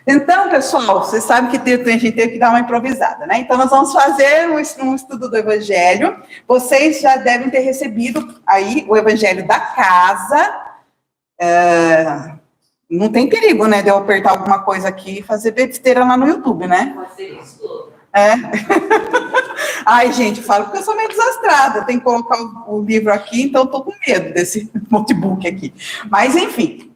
Então, pessoal, vocês sabem que a gente tem que dar uma improvisada, né? Então, nós vamos fazer um estudo do Evangelho. Vocês já devem ter recebido aí o Evangelho da casa. Não tem perigo, né, de eu apertar alguma coisa aqui e fazer besteira lá no YouTube, né? Pode ser isso. Ai, gente, eu falo porque eu sou meio desastrada. Tem que colocar o livro aqui, então estou com medo desse notebook aqui. Mas, enfim.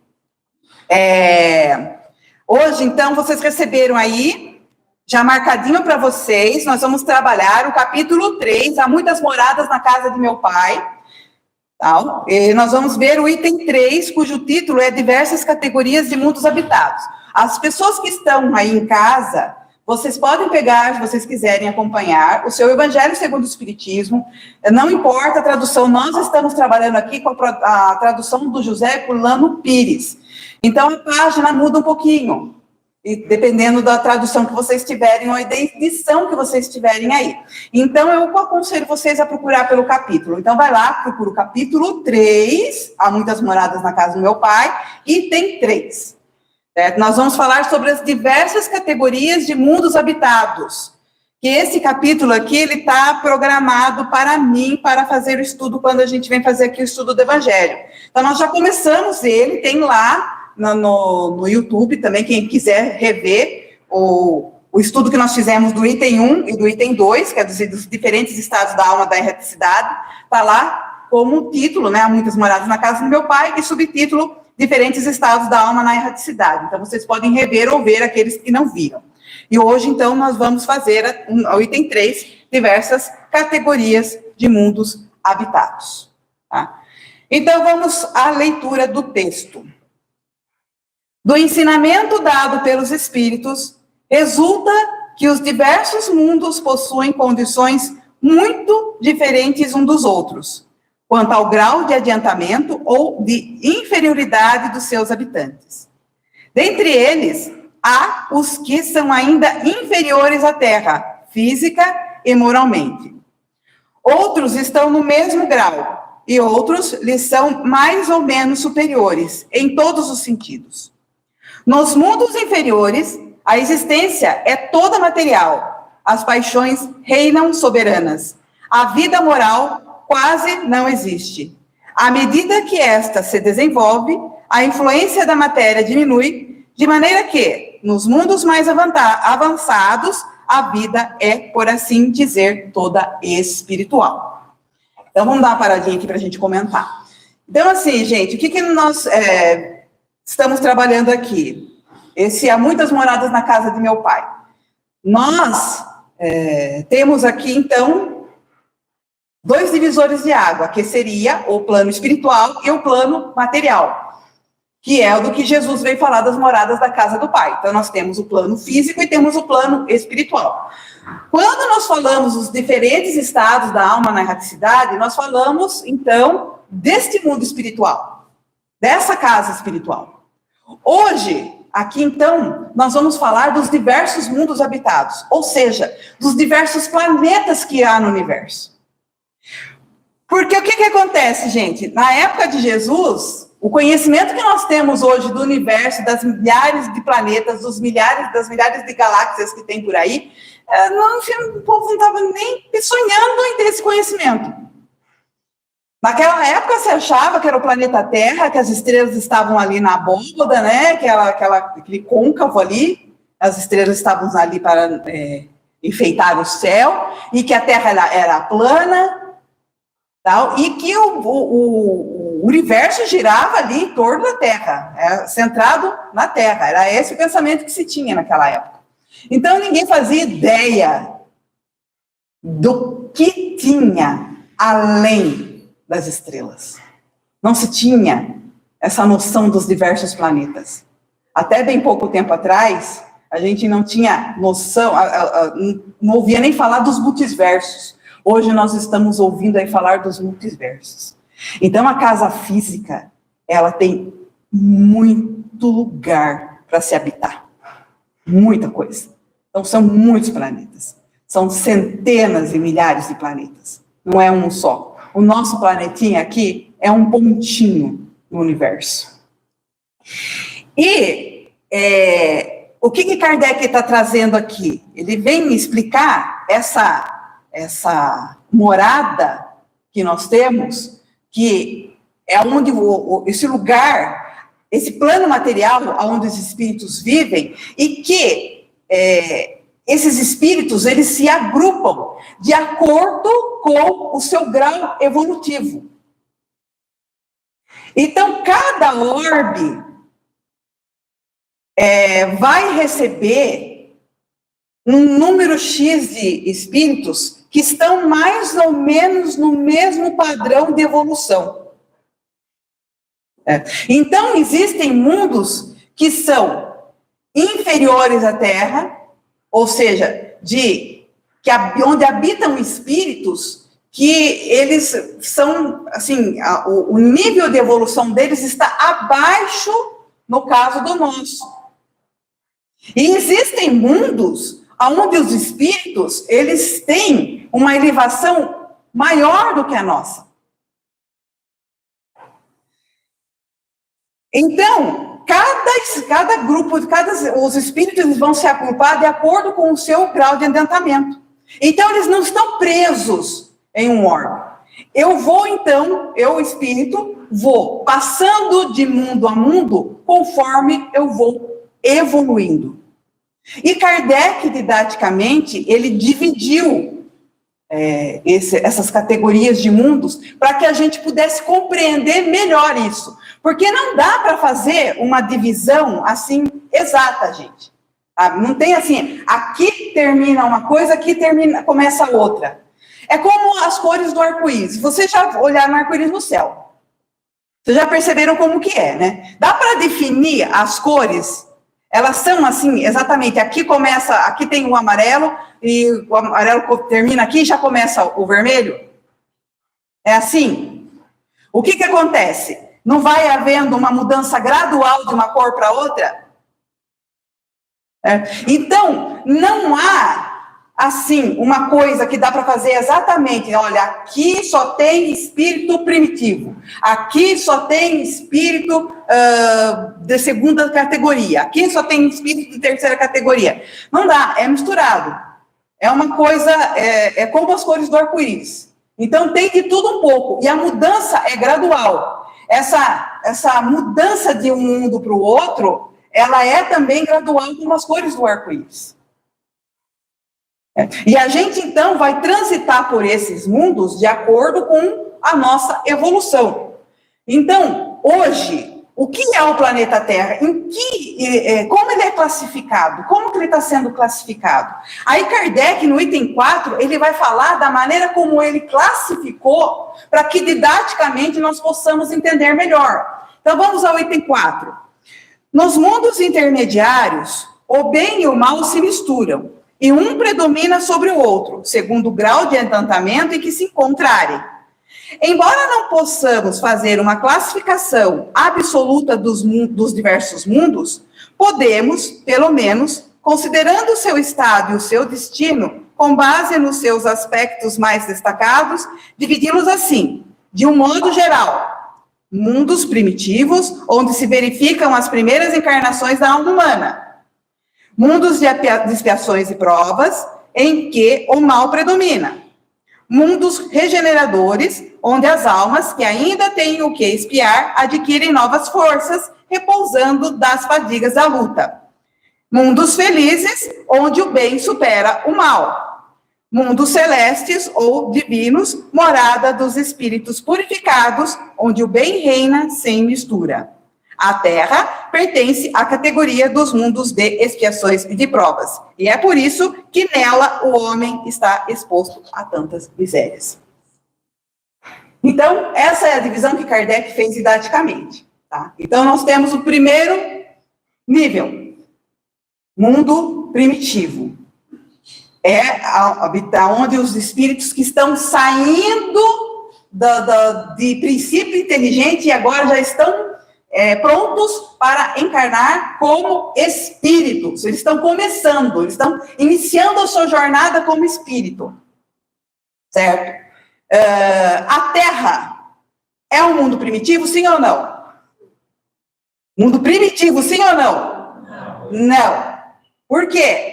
Hoje, então, vocês receberam aí, já marcadinho para vocês, nós vamos trabalhar o capítulo 3, Há Muitas Moradas na Casa de Meu Pai. Tá? E nós vamos ver o item 3, cujo título é Diversas Categorias de Mundos Habitados. As pessoas que estão aí em casa, vocês podem pegar, se vocês quiserem acompanhar, o seu Evangelho segundo o Espiritismo, não importa a tradução, nós estamos trabalhando aqui com a tradução do José Herculano Pires. Então, a página muda um pouquinho, e dependendo da tradução que vocês tiverem ou da edição que vocês tiverem aí. Então, eu aconselho vocês a procurar pelo capítulo. Então, vai lá, procura o capítulo 3, Há Muitas Moradas na Casa do Meu Pai, item 3. Certo? Nós vamos falar sobre as diversas categorias de mundos habitados. Que esse capítulo aqui, ele está programado para mim, para fazer o estudo, quando a gente vem fazer aqui o estudo do Evangelho. Então, nós já começamos ele, tem lá no YouTube também, quem quiser rever o estudo que nós fizemos do item 1 e do item 2, que é dos diferentes estados da alma da erraticidade, está lá como título, né, Há Muitas Moradas na Casa do Meu Pai, e subtítulo, Diferentes Estados da Alma na Erraticidade. Então, vocês podem rever ou ver aqueles que não viram. E hoje, então, nós vamos fazer o item 3, Diversas Categorias de Mundos Habitados. Tá? Então, vamos à leitura do texto. Do ensinamento dado pelos Espíritos, resulta que os diversos mundos possuem condições muito diferentes uns dos outros, quanto ao grau de adiantamento ou de inferioridade dos seus habitantes. Dentre eles, há os que são ainda inferiores à Terra, física e moralmente. Outros estão no mesmo grau, e outros lhes são mais ou menos superiores, em todos os sentidos. Nos mundos inferiores, a existência é toda material, as paixões reinam soberanas, a vida moral quase não existe. À medida que esta se desenvolve, a influência da matéria diminui, de maneira que, nos mundos mais avançados, a vida é, por assim dizer, toda espiritual. Então, vamos dar uma paradinha aqui para a gente comentar. Então, assim, gente, o que nós estamos trabalhando aqui? Há muitas moradas na casa de meu pai. Nós temos aqui, então, 2 divisores de água, que seria o plano espiritual e o plano material, que é o do que Jesus veio falar das moradas da casa do Pai. Então, nós temos o plano físico e temos o plano espiritual. Quando nós falamos dos diferentes estados da alma na erraticidade, nós falamos, então, deste mundo espiritual, dessa casa espiritual. Hoje, aqui, então, nós vamos falar dos diversos mundos habitados, ou seja, dos diversos planetas que há no universo. Porque o que acontece, gente? Na época de Jesus, o conhecimento que nós temos hoje do universo, das milhares de planetas, das milhares de galáxias que tem por aí, o povo não estava nem sonhando em ter esse conhecimento. Naquela época, se achava que era o planeta Terra, que as estrelas estavam ali na abóbada, né? Aquele côncavo ali, as estrelas estavam ali para enfeitar o céu, e que a Terra era plana, tal, e que o universo girava ali em torno da Terra, centrado na Terra. Era esse o pensamento que se tinha naquela época. Então, ninguém fazia ideia do que tinha além das estrelas. Não se tinha essa noção dos diversos planetas. Até bem pouco tempo atrás, a gente não tinha noção, não ouvia nem falar dos multiversos. Hoje nós estamos ouvindo aí falar dos multiversos. Então, a casa física, ela tem muito lugar para se habitar. Muita coisa. Então, são muitos planetas. São centenas e milhares de planetas. Não é um só. O nosso planetinha aqui é um pontinho no universo. E o que Kardec está trazendo aqui? Ele vem explicar essa morada que nós temos, que é onde esse lugar, esse plano material onde os espíritos vivem, e que esses espíritos, eles se agrupam de acordo com o seu grau evolutivo. Então, cada orbe vai receber um número X de espíritos que estão mais ou menos no mesmo padrão de evolução. Então, existem mundos que são inferiores à Terra, ou seja, onde habitam espíritos que eles são, assim, o nível de evolução deles está abaixo, no caso do nosso. E existem mundos onde os espíritos, eles têm uma elevação maior do que a nossa. Então, cada grupo, os espíritos, eles vão se agrupar de acordo com o seu grau de adiantamento. Então, eles não estão presos em um orbe. Eu, espírito, vou passando de mundo a mundo conforme eu vou evoluindo. E Kardec, didaticamente, ele dividiu essas categorias de mundos para que a gente pudesse compreender melhor isso. Porque não dá para fazer uma divisão assim exata, gente. Não tem assim, aqui termina uma coisa, aqui começa outra. É como as cores do arco-íris. Vocês já olharam o arco-íris no céu. Vocês já perceberam como que é, né? Dá para definir as cores? Elas são assim, exatamente, aqui tem o amarelo, e o amarelo termina aqui e já começa o vermelho? É assim? O que acontece? Não vai havendo uma mudança gradual de uma cor para outra? Então, não há, assim, uma coisa que dá para fazer exatamente, olha, aqui só tem espírito primitivo, aqui só tem espírito de segunda categoria, aqui só tem espírito de terceira categoria. Não dá, é misturado. É uma coisa, é como as cores do arco-íris. Então, tem de tudo um pouco, e a mudança é gradual. Essa mudança de um mundo para o outro, ela é também gradual como as cores do arco-íris. E a gente, então, vai transitar por esses mundos de acordo com a nossa evolução. Então, hoje, o que é o planeta Terra? Como ele é classificado? Como que ele está sendo classificado? Aí Kardec, no item 4, ele vai falar da maneira como ele classificou para que didaticamente nós possamos entender melhor. Então, vamos ao item 4. Nos mundos intermediários, o bem e o mal se misturam, e um predomina sobre o outro, segundo o grau de adiantamento em que se encontrarem. Embora não possamos fazer uma classificação absoluta dos diversos mundos, podemos, pelo menos, considerando o seu estado e o seu destino, com base nos seus aspectos mais destacados, dividi-los assim, de um modo geral: mundos primitivos, onde se verificam as primeiras encarnações da alma humana; mundos de expiações e provas, em que o mal predomina; mundos regeneradores, onde as almas que ainda têm o que expiar adquirem novas forças, repousando das fadigas da luta; mundos felizes, onde o bem supera o mal; mundos celestes ou divinos, morada dos espíritos purificados, onde o bem reina sem mistura. A Terra pertence à categoria dos mundos de expiações e de provas, e é por isso que nela o homem está exposto a tantas misérias. Então, essa é a divisão que Kardec fez didaticamente. Tá? Então, nós temos o primeiro nível, mundo primitivo. Onde os espíritos que estão saindo de princípio inteligente e agora já estão prontos para encarnar como espíritos. Eles estão começando, eles estão iniciando a sua jornada como espírito. Certo? A Terra é um mundo primitivo, sim ou não? Mundo primitivo, sim ou não? Não. Por quê?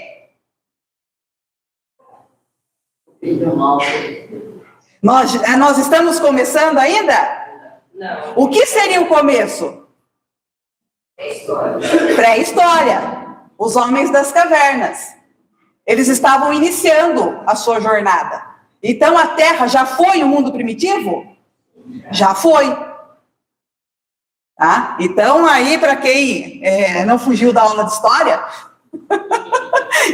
Nós estamos começando ainda? Não. O que seria o começo? Pré-história. Os homens das cavernas. Eles estavam iniciando a sua jornada. Então a Terra já foi o mundo primitivo? Já foi. Tá? Então aí, para quem não fugiu da aula de história,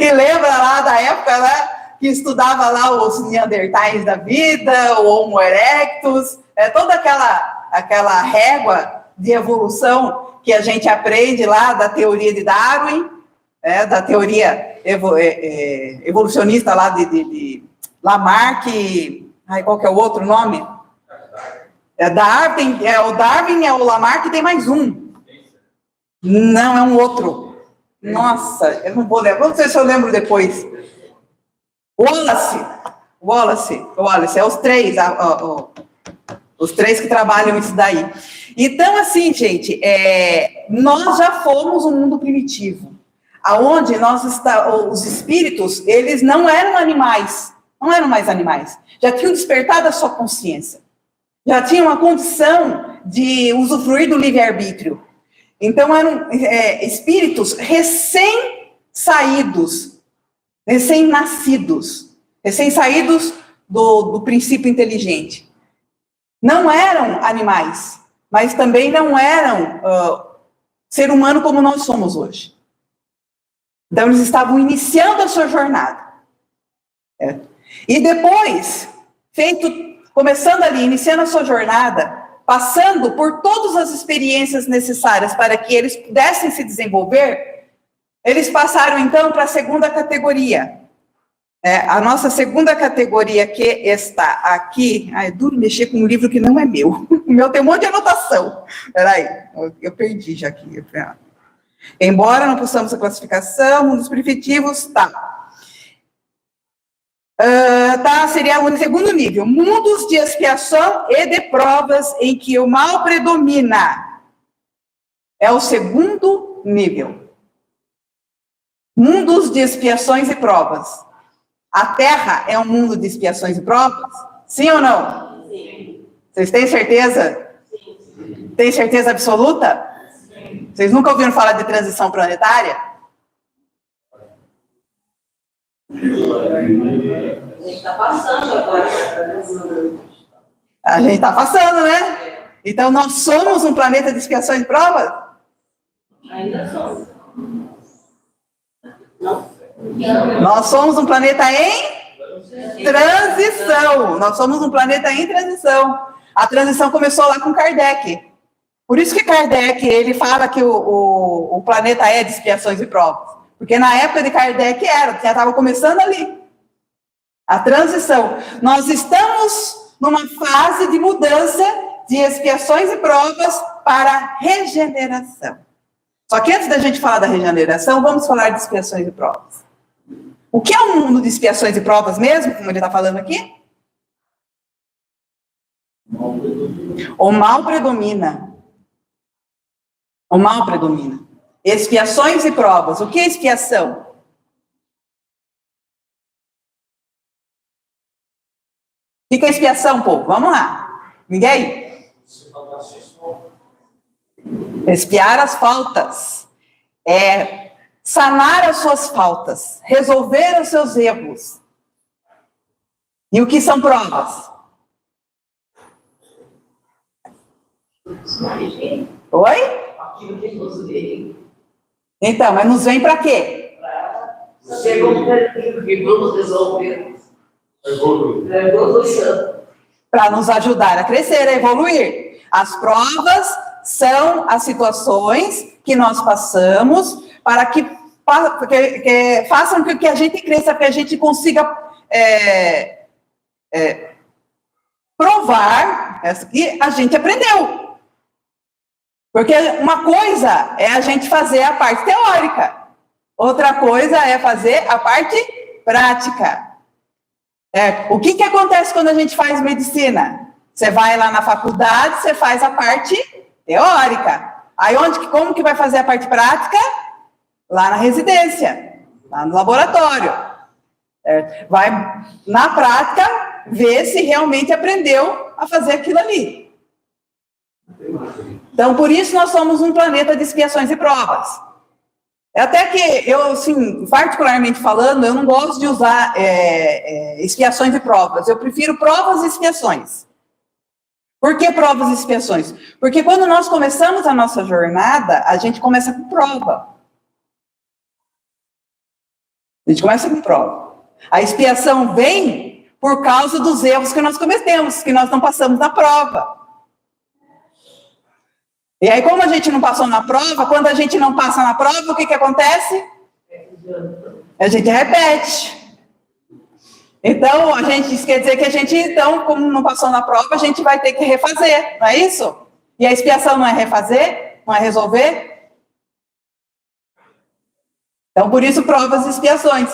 e lembra lá da época, né, que estudava lá os Neandertais da vida, o Homo erectus, toda aquela régua de evolução que a gente aprende lá da teoria de Darwin, da teoria evolucionista lá de Lamarck, qual que é o outro nome? Darwin, o Darwin, o Lamarck, tem mais um. Não, é um outro. Nossa, eu não vou lembrar. Não sei se eu lembro depois. Wallace, é os três, os três que trabalham isso daí. Então, assim, gente, nós já fomos um mundo primitivo, aonde os espíritos, eles não eram animais, não eram mais animais, já tinham despertado a sua consciência, já tinham uma condição de usufruir do livre-arbítrio. Então, eram espíritos recém-saídos, recém-nascidos, recém-saídos do princípio inteligente. Não eram animais, mas também não eram ser humano como nós somos hoje. Então, eles estavam iniciando a sua jornada. E depois, começando ali, iniciando a sua jornada, passando por todas as experiências necessárias para que eles pudessem se desenvolver, eles passaram, então, para a segunda categoria. A nossa segunda categoria, que está aqui... é duro mexer com um livro que não é meu. O meu tem um monte de anotação. Peraí, eu perdi já aqui. Embora não possamos a classificação, mundos primitivos, seria o segundo nível. Mundos de expiação e de provas em que o mal predomina. É o segundo nível. Mundos de expiações e provas. A Terra é um mundo de expiações e provas? Sim ou não? Sim. Vocês têm certeza? Sim. Tem certeza absoluta? Sim. Vocês nunca ouviram falar de transição planetária? A gente está passando agora. A gente está passando, né? Então, nós somos um planeta de expiações e provas? Ainda somos. Não. Nós somos um planeta em transição. Nós somos um planeta em transição. A transição começou lá com Kardec. Por isso que Kardec, ele fala que o planeta é de expiações e provas. Porque na época de Kardec já estava começando ali. A transição. Nós estamos numa fase de mudança de expiações e provas para regeneração. Só que antes da gente falar da regeneração, vamos falar de expiações e provas. O que é um mundo de expiações e provas mesmo, como ele está falando aqui? O mal predomina. O mal predomina. Expiações e provas. O que é expiação? O que é expiação, povo? Vamos lá. Ninguém? Expiar as faltas. Sanar as suas faltas. Resolver os seus erros. E o que são provas? Oi? Então, mas nos vem para quê? Para nos ajudar a crescer, a evoluir. As provas são as situações que nós passamos para que façam com que a gente cresça, que a gente consiga provar que a gente aprendeu. Porque uma coisa é a gente fazer a parte teórica, outra coisa é fazer a parte prática. O que acontece quando a gente faz medicina? Você vai lá na faculdade, você faz a parte teórica. Aí como que vai fazer a parte prática? lá na residência, lá no laboratório. Certo? Vai, na prática, ver se realmente aprendeu a fazer aquilo ali. Então, por isso nós somos um planeta de expiações e provas. Até que eu, assim, particularmente falando, eu não gosto de usar expiações e provas. Eu prefiro provas e expiações. Por que provas e expiações? Porque quando nós começamos a nossa jornada, a gente começa com prova. A gente começa com prova. A expiação vem por causa dos erros que nós cometemos, que nós não passamos na prova. E aí, como a gente não passou na prova, quando a gente não passa na prova, o que acontece? A gente repete. Então, isso quer dizer que a gente, então, como não passou na prova, a gente vai ter que refazer, não é isso? E a expiação não é refazer? Não é resolver? Então, por isso, provas e expiações.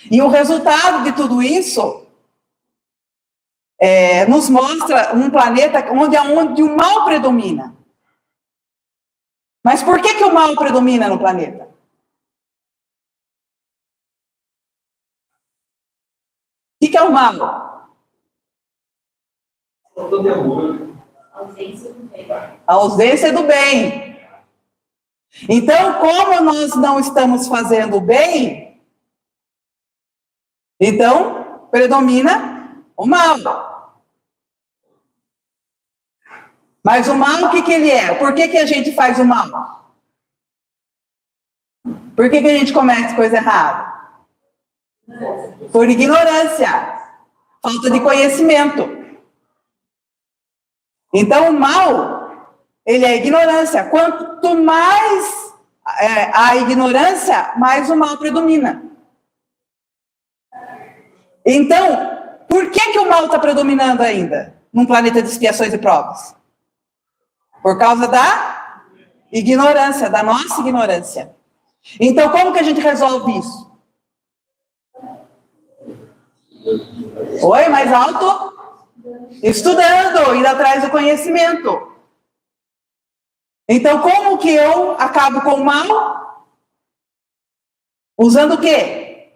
E o resultado de tudo isso nos mostra um planeta onde o mal predomina. Mas por que o mal predomina no planeta? O que é o mal? A ausência do bem. Então, como nós não estamos fazendo o bem, então predomina o mal. Mas o mal, o que ele é? Por que a gente faz o mal? Por que a gente comete coisa errada? Por ignorância, falta de conhecimento. Então, o mal, ele é ignorância. Quanto mais a ignorância, mais o mal predomina. Então, por que o mal está predominando ainda num planeta de expiações e provas? Por causa da ignorância, da nossa ignorância. Então, como que a gente resolve isso? Oi, mais alto? Estudando, indo atrás do conhecimento. Então, como que eu acabo com o mal? Usando o quê?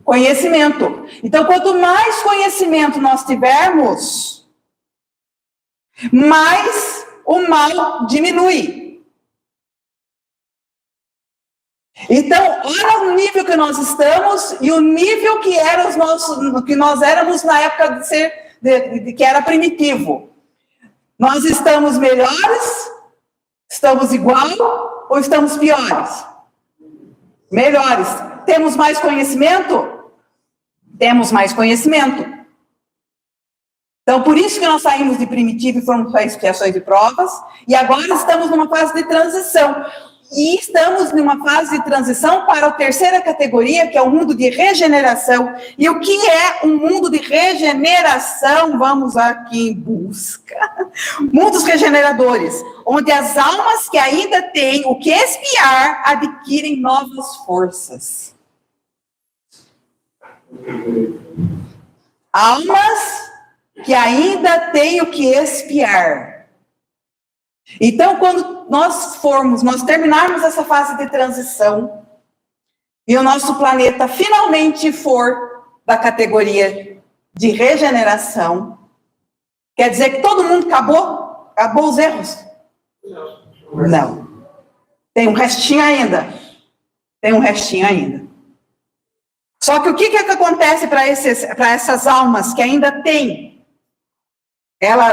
Conhecimento. Então, quanto mais conhecimento nós tivermos, mais o mal diminui. Então, olha o nível que nós estamos e o nível que nós éramos na época de que era primitivo. Nós estamos melhores? Estamos igual ou estamos piores? Melhores. Temos mais conhecimento? Temos mais conhecimento. Então, por isso que nós saímos de primitivo e fomos para expiações e provas, e agora estamos numa fase de transição. E estamos numa fase de transição para a terceira categoria, que é o mundo de regeneração. E o que é um mundo de regeneração? Vamos aqui em busca. Mundos regeneradores, onde as almas que ainda têm o que expiar adquirem novas forças. Almas que ainda têm o que expiar. Então, quando nós terminarmos essa fase de transição, e o nosso planeta finalmente for da categoria de regeneração, quer dizer que todo mundo acabou os erros? Não. Tem um restinho ainda. Só que o que acontece para essas almas que ainda têm?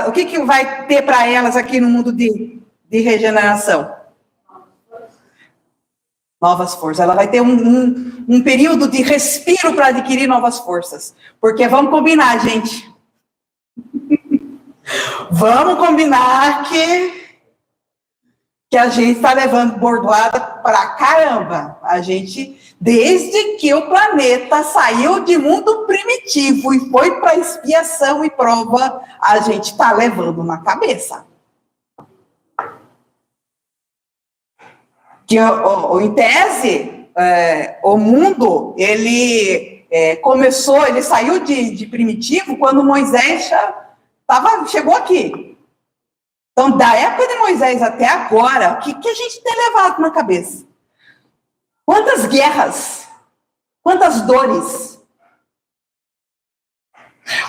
O que vai ter para elas aqui no mundo de regeneração? Novas forças. Ela vai ter um período de respiro para adquirir novas forças. Porque vamos combinar, gente. Vamos combinar que a gente está levando bordoada para caramba. A gente, desde que o planeta saiu de mundo primitivo e foi para expiação e prova, a gente está levando na cabeça. Que em tese, o mundo, ele saiu de primitivo quando Moisés chegou aqui. Então, da época de Moisés até agora, o que a gente tem levado na cabeça? Quantas guerras, quantas dores,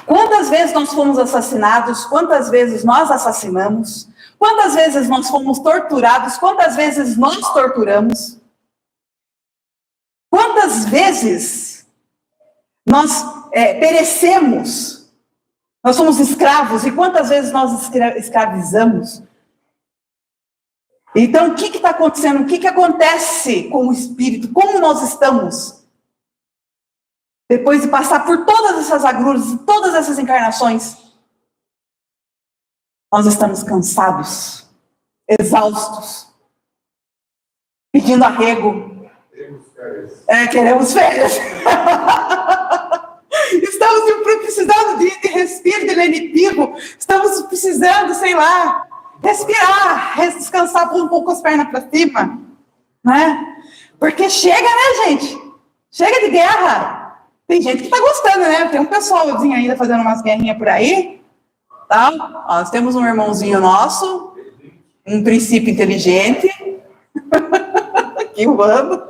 quantas vezes nós fomos assassinados, quantas vezes nós assassinamos, quantas vezes nós fomos torturados, quantas vezes nós torturamos, quantas vezes nós perecemos, nós somos escravos, e quantas vezes nós escravizamos. Então, o que está acontecendo? O que acontece com o espírito? Como nós estamos? Depois de passar por todas essas agruras, todas essas encarnações, nós estamos cansados, exaustos, pedindo arrego. Queremos férias. Estamos precisando de respiro, de lenitivo. Estamos precisando, sei lá, respirar, descansar, pôr um pouco as pernas para cima, né? Porque chega, né, gente? Chega de guerra. Tem gente que tá gostando, né? Tem um pessoalzinho ainda fazendo umas guerrinhas por aí, tá? Ó, nós temos um irmãozinho nosso, um princípio inteligente, que eu amo.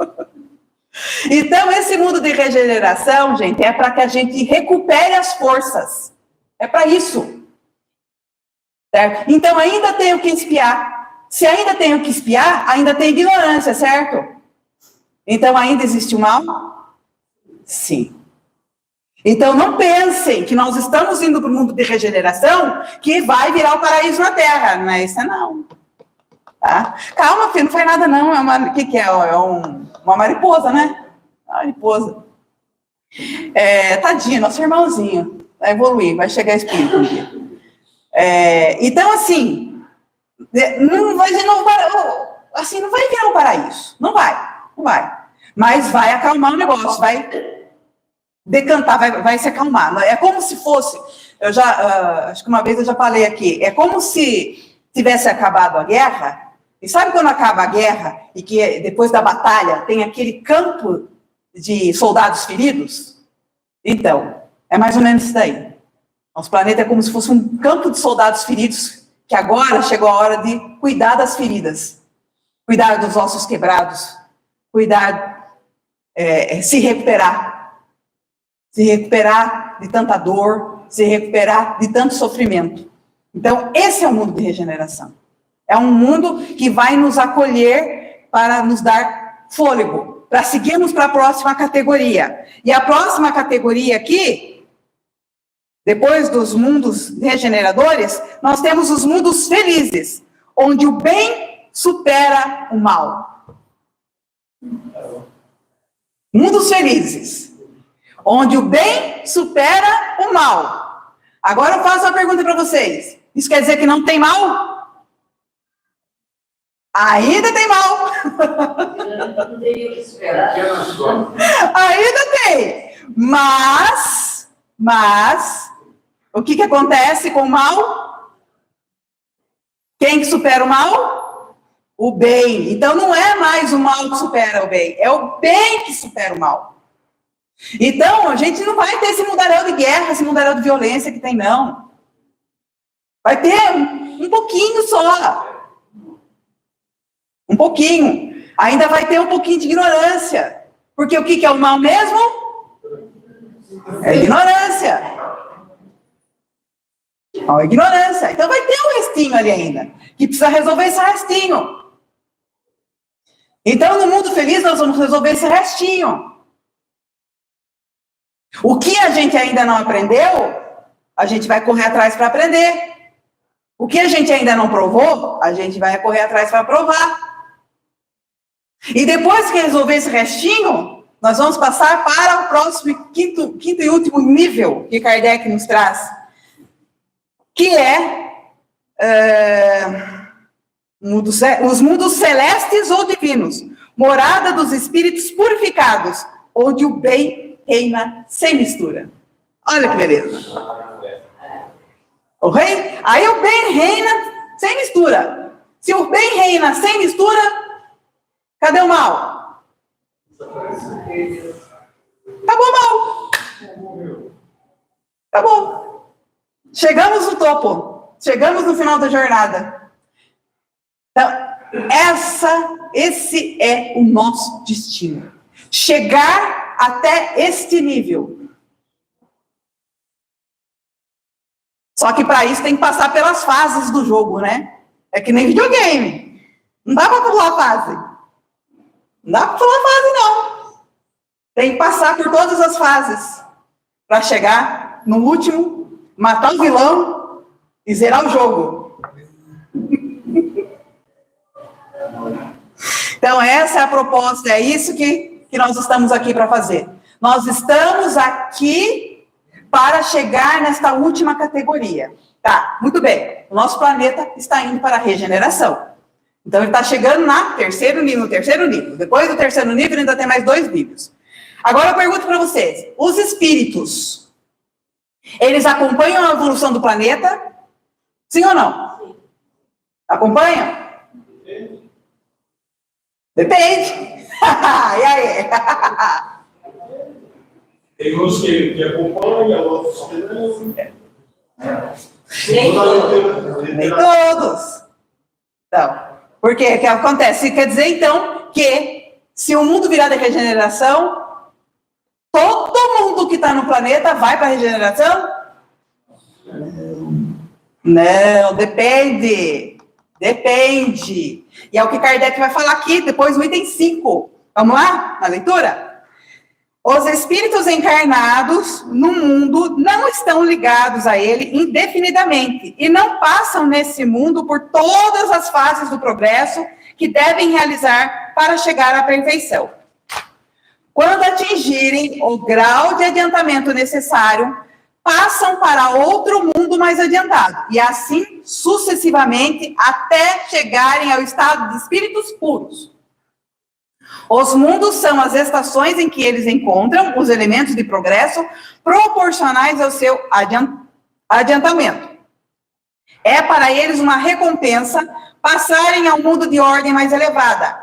Então, esse mundo de regeneração, gente, é para que a gente recupere as forças. É para isso. Certo? Então, ainda tenho que espiar. Se ainda tenho que espiar, ainda tem ignorância, certo? Então, ainda existe o mal? Sim. Então, não pensem que nós estamos indo para o mundo de regeneração que vai virar o paraíso na Terra. Não é isso, não. Tá? Calma, filho, não faz nada, não. É uma, o que é? Uma mariposa, né? Uma mariposa. Tadinho, nosso irmãozinho. Vai evoluir, vai chegar a espírito um dia. Então, assim, não vai virar um paraíso. Não vai. Mas vai acalmar o negócio, vai decantar, vai se acalmar. É como se fosse, acho que uma vez eu já falei aqui, é como se tivesse acabado a guerra, e sabe quando acaba a guerra, e que depois da batalha tem aquele campo de soldados feridos? Então, é mais ou menos isso daí. Nosso planeta é como se fosse um campo de soldados feridos, que agora chegou a hora de cuidar das feridas, cuidar dos ossos quebrados, se recuperar de tanta dor, se recuperar de tanto sofrimento. Então, esse é o mundo de regeneração. É um mundo que vai nos acolher para nos dar fôlego, para seguirmos para a próxima categoria. E a próxima categoria aqui, depois dos mundos regeneradores, nós temos os mundos felizes, onde o bem supera o mal. Mundos felizes, onde o bem supera o mal. Agora eu faço uma pergunta para vocês. Isso quer dizer que não tem mal? Ainda tem mal. Não teria que esperar. Ainda tem. Mas, o que acontece com o mal? Quem que supera o mal? O bem. Então não é mais o mal que supera o bem, é o bem que supera o mal. Então a gente não vai ter esse mundaréu de guerra, esse mundaréu de violência que tem, não. Vai ter um pouquinho só. Um pouquinho. Ainda vai ter um pouquinho de ignorância. Porque o que é o mal mesmo? É ignorância. A ignorância. Então vai ter um restinho ali ainda, que precisa resolver esse restinho. Então, no mundo feliz, nós vamos resolver esse restinho. O que a gente ainda não aprendeu, a gente vai correr atrás para aprender. O que a gente ainda não provou, a gente vai correr atrás para provar. E depois que resolver esse restinho, nós vamos passar para o próximo, quinto e último nível que Kardec nos traz, que os mundos celestes ou divinos, morada dos espíritos purificados, onde o bem reina sem mistura. Olha que beleza. Aí o bem reina sem mistura. Se o bem reina sem mistura, cadê o mal? Acabou o mal. Acabou. Chegamos no topo. Chegamos no final da jornada. Então, Esse é o nosso destino. Chegar até este nível. Só que para isso tem que passar pelas fases do jogo, né? É que nem videogame. Não dá para pular fase. Não dá para pular fase, não. Tem que passar por todas as fases para chegar no último, matar o vilão e zerar o jogo. Então, essa é a proposta, é isso que nós estamos aqui para fazer. Nós estamos aqui para chegar nesta última categoria. Tá, muito bem. O nosso planeta está indo para a regeneração. Então, ele está chegando no terceiro nível. Depois do terceiro nível, ainda tem mais 2 níveis. Agora, eu pergunto para vocês. Os espíritos, eles acompanham a evolução do planeta? Sim ou não? Sim. Acompanham? Depende. E aí? Tem uns que acompanham, outros que não. Nem todos. Então, porque o que acontece? Quer dizer, então, que se o mundo virar de regeneração, todo mundo que está no planeta vai para a regeneração? Não, depende. Depende. E é o que Kardec vai falar aqui, depois no item 5. Vamos lá, na leitura? Os espíritos encarnados no mundo não estão ligados a ele indefinidamente e não passam nesse mundo por todas as fases do progresso que devem realizar para chegar à perfeição. Quando atingirem o grau de adiantamento necessário, passam para outro mundo mais adiantado, e assim sucessivamente até chegarem ao estado de espíritos puros. Os mundos são as estações em que eles encontram os elementos de progresso proporcionais ao seu adiantamento. É para eles uma recompensa passarem ao mundo de ordem mais elevada,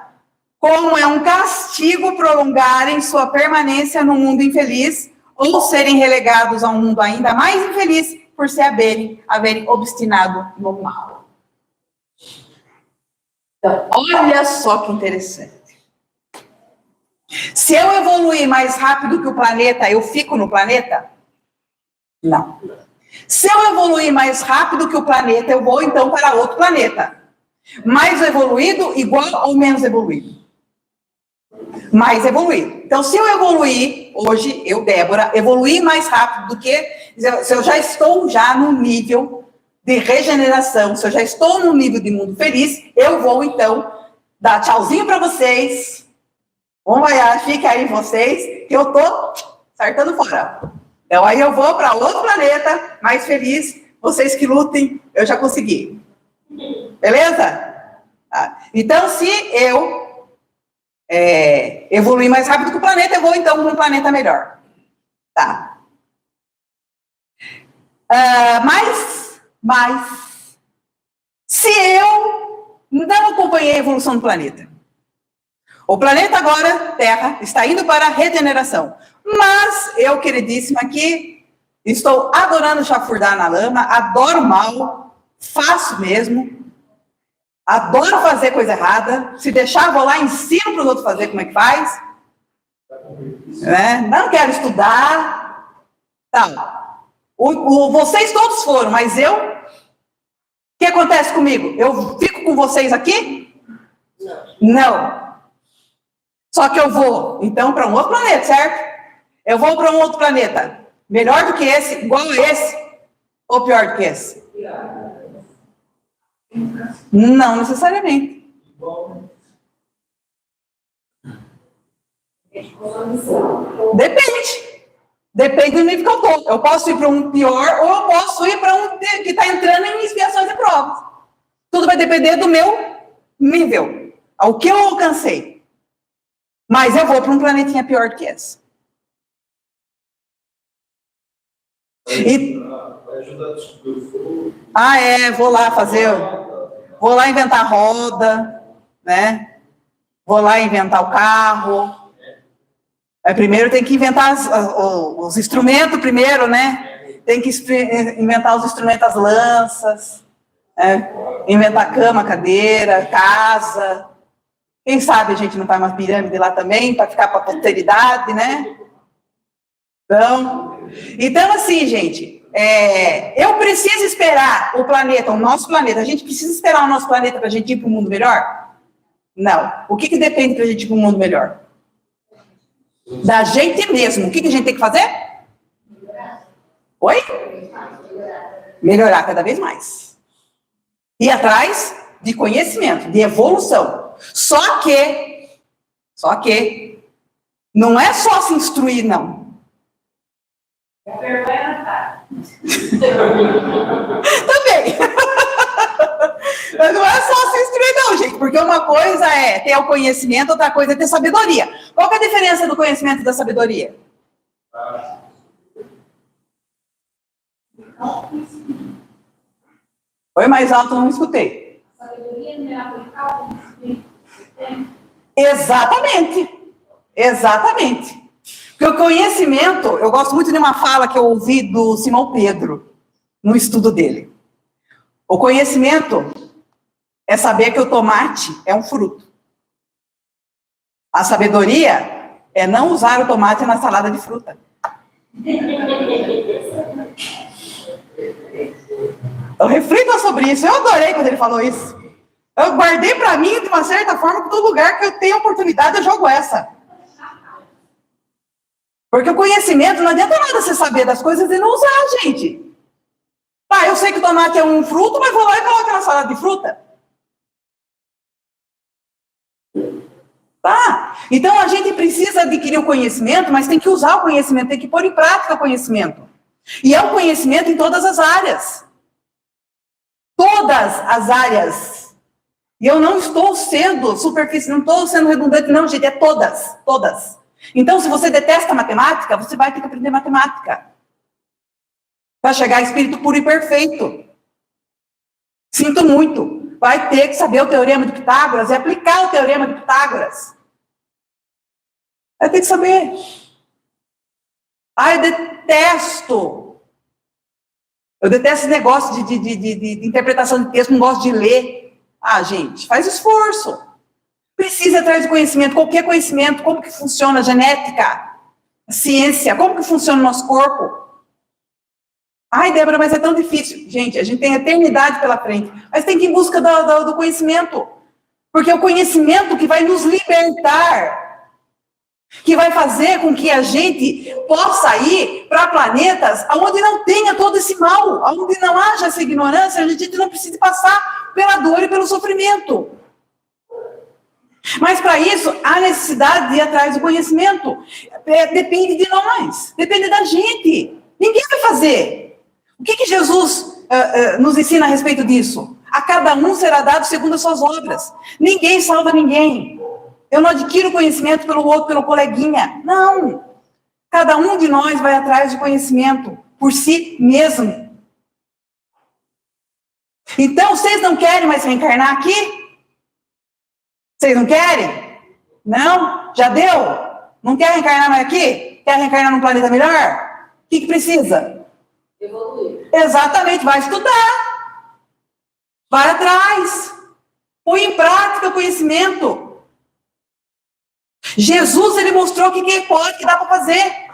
como é um castigo prolongarem sua permanência no mundo infeliz ou serem relegados a um mundo ainda mais infeliz por se haverem obstinado no mal. Então, olha só que interessante. Se eu evoluir mais rápido que o planeta, eu fico no planeta? Não. Se eu evoluir mais rápido que o planeta, eu vou então para outro planeta. Mais evoluído, igual ou menos evoluído? Mais evoluído. Então, se eu evoluir, hoje, eu, Débora, evoluir mais rápido do que... Se eu já estou no nível de regeneração, se eu já estou no nível de mundo feliz, eu vou, então, dar tchauzinho para vocês. Vamos lá, fiquem aí vocês, que eu tô saltando fora. Então, aí eu vou para outro planeta, mais feliz. Vocês que lutem, eu já consegui. Beleza? Tá. Então, se eu evoluir mais rápido que o planeta, eu vou, então, para um planeta melhor. Tá. Mas, se eu não acompanhei a evolução do planeta, o planeta agora, Terra, está indo para a regeneração. Mas eu, queridíssima, aqui, estou adorando chafurdar na lama, adoro mal, faço mesmo, adoro fazer coisa errada, se deixar, vou lá e ensino para os outros fazer como é que faz. Não quero estudar. Tá. Vocês todos foram, mas eu... O que acontece comigo? Eu fico com vocês aqui? Não. Só que eu vou, então, para um outro planeta, certo? Eu vou para um outro planeta. Melhor do que esse, igual a esse, ou pior do que esse? Não necessariamente. Depende. Depende do nível que eu estou. Eu posso ir para um pior, ou eu posso ir para um que está entrando em expiações e provas. Tudo vai depender do meu nível, ao que eu alcancei. Mas eu vou para um planetinha pior do que esse. Vai ajudar a descobrir o fogo. Vou lá inventar roda, né? Vou lá inventar o carro. Primeiro tem que inventar os instrumentos primeiro, né? Tem que inventar os instrumentos, as lanças. Inventar cama, cadeira, casa. Quem sabe a gente não faz umas pirâmides lá também, para ficar para a posteridade, né? Então, assim, gente, eu preciso esperar o planeta, o nosso planeta, a gente precisa esperar o nosso planeta para a gente ir para um mundo melhor? Não. O que depende para a gente ir para um mundo melhor? Da gente mesmo. O que a gente tem que fazer? Oi? Melhorar cada vez mais. Ir atrás de conhecimento, de evolução. Só que, não é só se instruir, não. Também. Mas não é só se instruir, não, gente, porque uma coisa é ter o conhecimento, outra coisa é ter sabedoria. Qual que é a diferença do conhecimento e da sabedoria? Foi mais alto, não escutei. A sabedoria não é aplicar o conhecimento que tem. Exatamente. Porque o conhecimento, eu gosto muito de uma fala que eu ouvi do Simão Pedro, no estudo dele. O conhecimento é saber que o tomate é um fruto. A sabedoria é não usar o tomate na salada de fruta. Eu reflito sobre isso. Eu adorei quando ele falou isso. Eu guardei para mim, de uma certa forma, que todo lugar que eu tenho oportunidade, eu jogo essa. Porque o conhecimento, não adianta nada você saber das coisas e não usar, gente. Eu sei que o tomate é um fruto, mas vou lá e coloco na salada de fruta. Então a gente precisa adquirir o conhecimento, mas tem que usar o conhecimento, tem que pôr em prática o conhecimento. E é o conhecimento em todas as áreas. Todas as áreas. E eu não estou sendo superficial, não estou sendo redundante, não, gente, é todas. Então, se você detesta matemática, você vai ter que aprender matemática. Para chegar a espírito puro e perfeito. Sinto muito. Vai ter que saber o teorema de Pitágoras e aplicar o teorema de Pitágoras. Vai ter que saber. Eu detesto. Eu detesto esse negócio de interpretação de texto, não gosto de ler. Gente, faz esforço. Precisa ir atrás de conhecimento, qualquer conhecimento, como que funciona a genética, a ciência, como que funciona o nosso corpo. Débora, mas é tão difícil. Gente, a gente tem a eternidade pela frente, mas tem que ir em busca do conhecimento, porque é o conhecimento que vai nos libertar, que vai fazer com que a gente possa ir para planetas onde não tenha todo esse mal, onde não haja essa ignorância, a gente não precise passar pela dor e pelo sofrimento. Mas para isso, há necessidade de ir atrás do conhecimento. Depende de nós, depende da gente. Ninguém vai fazer. O que Jesus nos ensina a respeito disso? A cada um será dado segundo as suas obras. Ninguém salva ninguém. Eu não adquiro conhecimento pelo outro, pelo coleguinha. Não. Cada um de nós vai atrás de conhecimento por si mesmo. Então, vocês não querem mais reencarnar aqui? Vocês não querem? Não? Já deu? Não quer reencarnar mais aqui? Quer reencarnar num planeta melhor? O que precisa? Evoluir. Exatamente, vai estudar. Vai atrás. Põe em prática o conhecimento. Jesus, ele mostrou o que pode, que dá para fazer.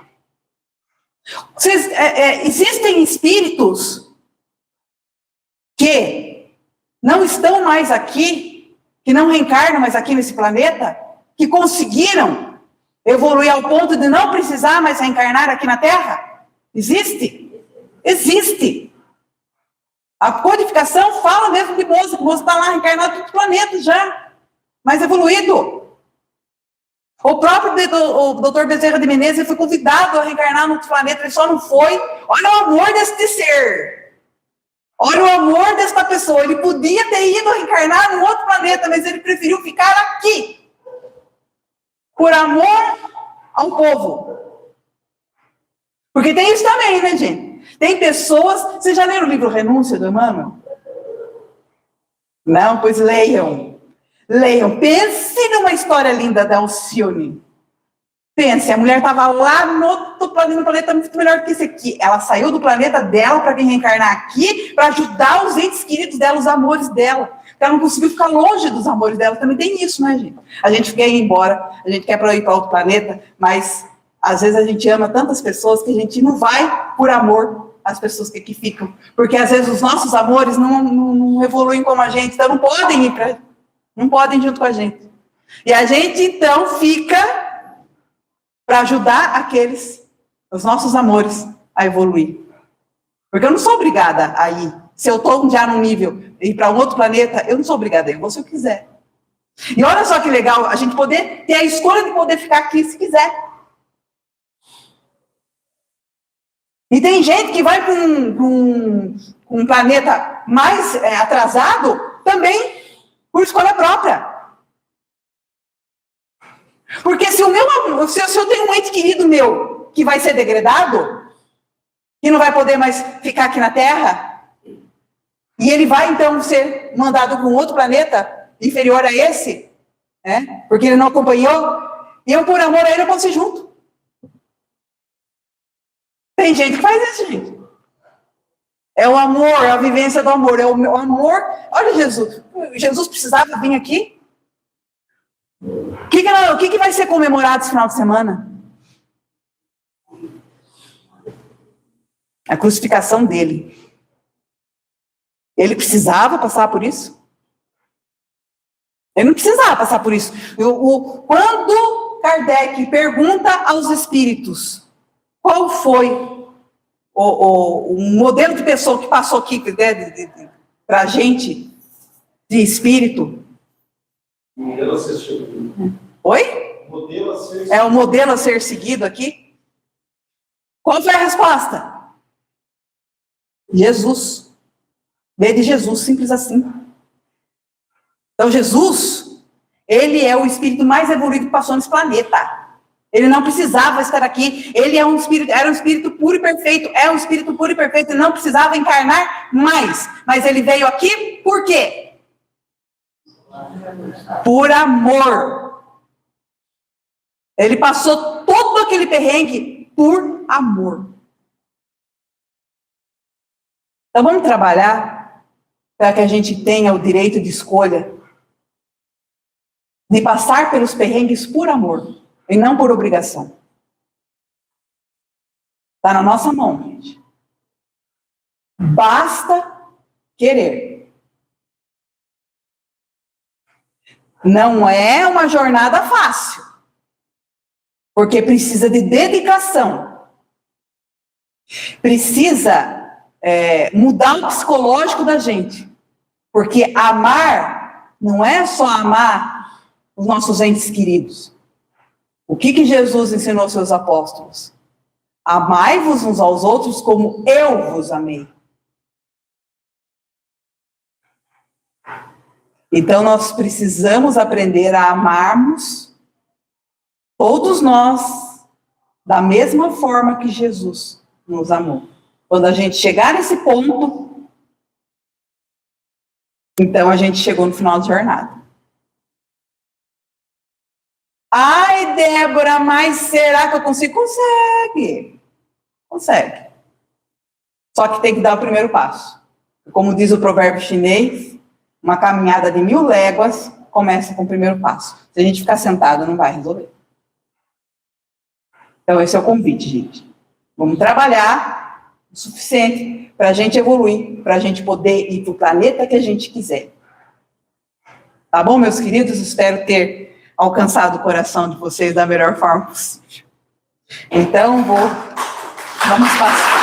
Existem espíritos que não estão mais aqui, que não reencarnam mais aqui nesse planeta, que conseguiram evoluir ao ponto de não precisar mais reencarnar aqui na Terra? Existe? Existe. A codificação fala mesmo de moço, que o moço está lá reencarnado em outros planetas já, mais evoluído. O próprio doutor Bezerra de Menezes foi convidado a reencarnar em outros planetas, ele só não foi. Olha o amor deste ser. Olha o amor desta pessoa. Ele podia ter ido reencarnar em outro planeta, mas ele preferiu ficar aqui. Por amor ao povo. Porque tem isso também, né, gente? Tem pessoas... Vocês já leram o livro Renúncia, do Emmanuel? Não? Pois leiam. Leiam. Pense numa história linda da Alcione. Pense, a mulher estava lá no planeta muito melhor que esse aqui. Ela saiu do planeta dela para vir reencarnar aqui, para ajudar os entes queridos dela, os amores dela. Porque ela não conseguiu ficar longe dos amores dela. Também tem isso, né, gente? A gente quer ir embora, a gente quer ir para outro planeta, mas às vezes a gente ama tantas pessoas que a gente não vai por amor às pessoas que aqui ficam. Porque às vezes os nossos amores não evoluem como a gente, então não podem ir junto com a gente. E a gente, então, fica para ajudar os nossos amores, a evoluir. Porque eu não sou obrigada a ir. Se eu estou já num nível, ir para um outro planeta, eu não sou obrigada a ir, vou se eu quiser. E olha só que legal, a gente poder ter a escolha de poder ficar aqui se quiser. E tem gente que vai para um planeta mais atrasado também por escolha própria. Porque se eu tenho um ente querido meu que vai ser degradado, que não vai poder mais ficar aqui na Terra, e ele vai então ser mandado para um outro planeta inferior a esse, né? Porque ele não acompanhou, e eu por amor a ele eu posso ir junto. Tem gente que faz isso, gente. É o amor, é a vivência do amor, é o amor. Olha Jesus precisava vir aqui? O que vai ser comemorado esse final de semana? A crucificação dele. Ele precisava passar por isso? Ele não precisava passar por isso. Quando Kardec pergunta aos espíritos qual foi o modelo de pessoa que passou aqui para a gente, de espírito. Modelo a ser seguido. Oi? Modelo a ser seguido. É o modelo a ser seguido aqui? Qual foi a resposta? Jesus. Veio de Jesus, simples assim. Então, Jesus, ele é o espírito mais evoluído que passou nesse planeta. Ele não precisava estar aqui. Ele era um espírito puro e perfeito. É um espírito puro e perfeito. Ele não precisava encarnar mais. Mas ele veio aqui por quê? Por amor. Ele passou todo aquele perrengue por amor. Então vamos trabalhar para que a gente tenha o direito de escolha de passar pelos perrengues por amor e não por obrigação. Está na nossa mão, gente. Basta querer. Não é uma jornada fácil, porque precisa de dedicação. Precisa mudar o psicológico da gente. Porque amar não é só amar os nossos entes queridos. O que Jesus ensinou aos seus apóstolos? Amai-vos uns aos outros como eu vos amei. Então, nós precisamos aprender a amarmos todos nós da mesma forma que Jesus nos amou. Quando a gente chegar nesse ponto, então a gente chegou no final da jornada. Ai, Débora, mas será que eu consigo? Consegue. Consegue. Só que tem que dar o primeiro passo. Como diz o provérbio chinês, uma caminhada de 1000 léguas começa com o primeiro passo. Se a gente ficar sentado, não vai resolver. Então, esse é o convite, gente. Vamos trabalhar o suficiente para a gente evoluir, para a gente poder ir para o planeta que a gente quiser. Tá bom, meus queridos? Espero ter alcançado o coração de vocês da melhor forma possível. Então, vamos passar.